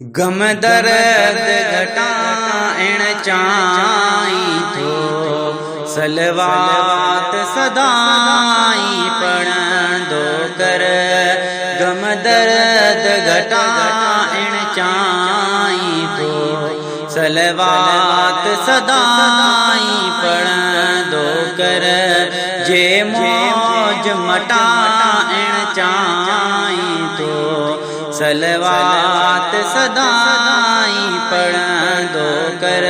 गम दर्द घटाइण चाहीं थो, सलवात सदाई पढ़ंदो कर। गम दर्द घटाइण चाहीं थो, सलवात सदाई पढ़ंदो कर। जे मौज मटाइण चाहीं थो, सलवात सदाई पढ़ंदो कर।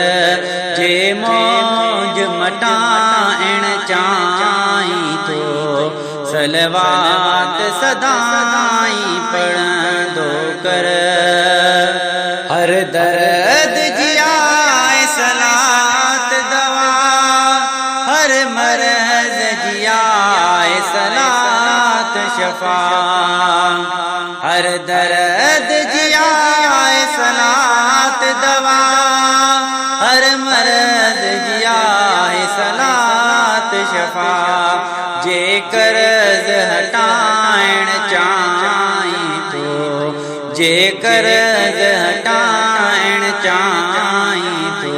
जे मौज मटाइण चाहीं थो, सलवात सदाई पढ़ंदो कर। हर दर्द जियाए सलात दवा, हर मरज़ जियाए सलात शफा। हर दर्द जियाए सलात दवा, हर मरज़ जियाए सलात शफा। जे कर्ज़ हटाइण चाहीं थो, जे कर्ज़ हटाइण चाहीं थो,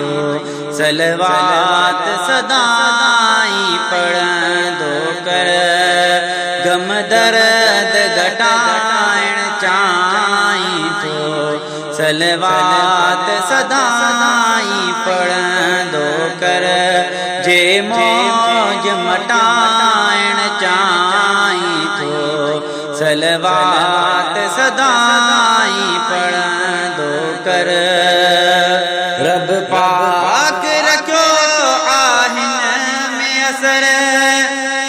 सलवात सदाई पढ़ंदो कर। गम दर्द घटाइण चाहीं थो, सलवात सदाई पढ़ंदो कर। जे मौज मटाइण चाहीं थो, सलवात सदाई पढ़ंदो कर। रब पाक रखो आहिन में असर,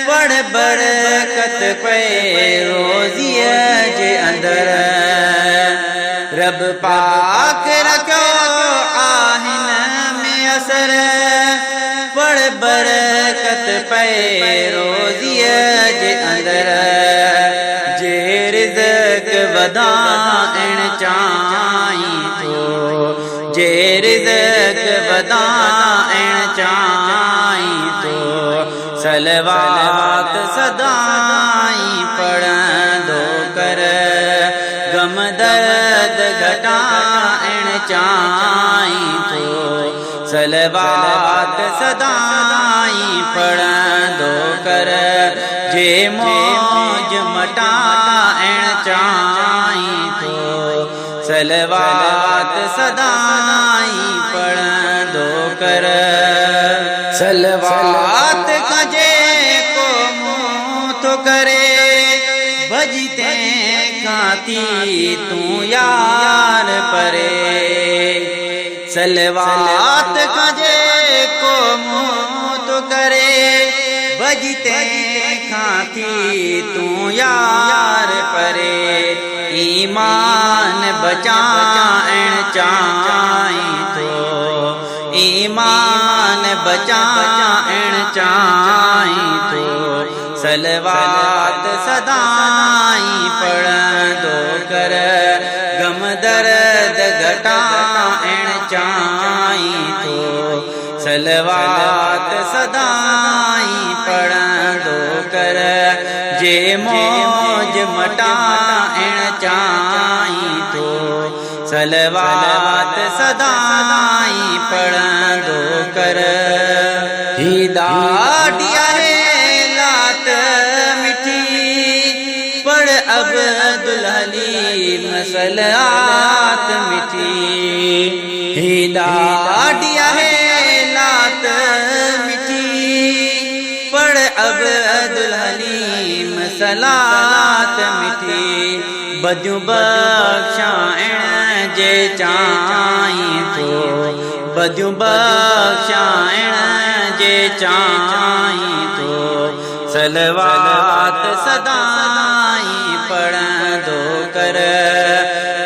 पढ़ बरकत पे रोज़ीअ जे अंदर। रब पाक रखो आहिन में असर, पढ़ बरकत पे रोज़ीअ जे अंदर। जे रिज़्क़ वधाइण चाहीं थो, जे रिज़्क़ वधाइण चाहीं थो, सलवात सदाई पढ़ंदो कर। गम दर्द घटाइण चाहीं थो, सलवात सदाई पढ़ंदो कर। जे मौज मटाइण चाहीं थो, सलवात सदाई पढ़ंदो कर। सलवात कजे को मुँह तो करे, भजते खाती तू यार परे। सलवात कजे को मुँह तो करे, भजते खाती तू यार परे। ईमान बचाइण चाहीं थो, ईमान बचाइण चाहीं थो, सलवात सदाई पढ़ंदो कर। गम दर्द घटाइण चाहीं थो, सलवात सदाई पढ़ंदो कर। जे मौज मटाइण चाहीं थो, सलवात सदाई पढ़ंदो कर। हिदायत है लात मिठी, पढ़ अब्दुल हलीम सलात मिठी। हिदायत है लात मिठी, पढ़ अब्दुल हलीम सलात मिठी। बदियूं बख्शाइण जे चाहीं थो, बदियूं बख्शाइण जे चाहीं थो, सलवात सदाई पढ़ंदो कर।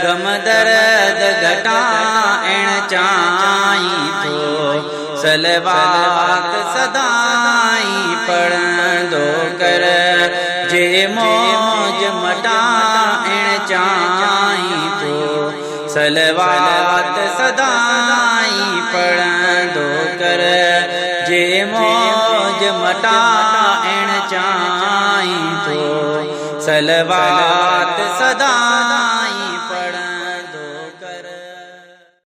गम दर्द घटाइण चाहीं थो, सलवात सदाई पढ़ंदो कर। जे मौज मटाइण चाहीं थो, सलवात सदाई पढ़ंदो कर। जे मौज मटाइण चाहीं थो, सलवात सदाई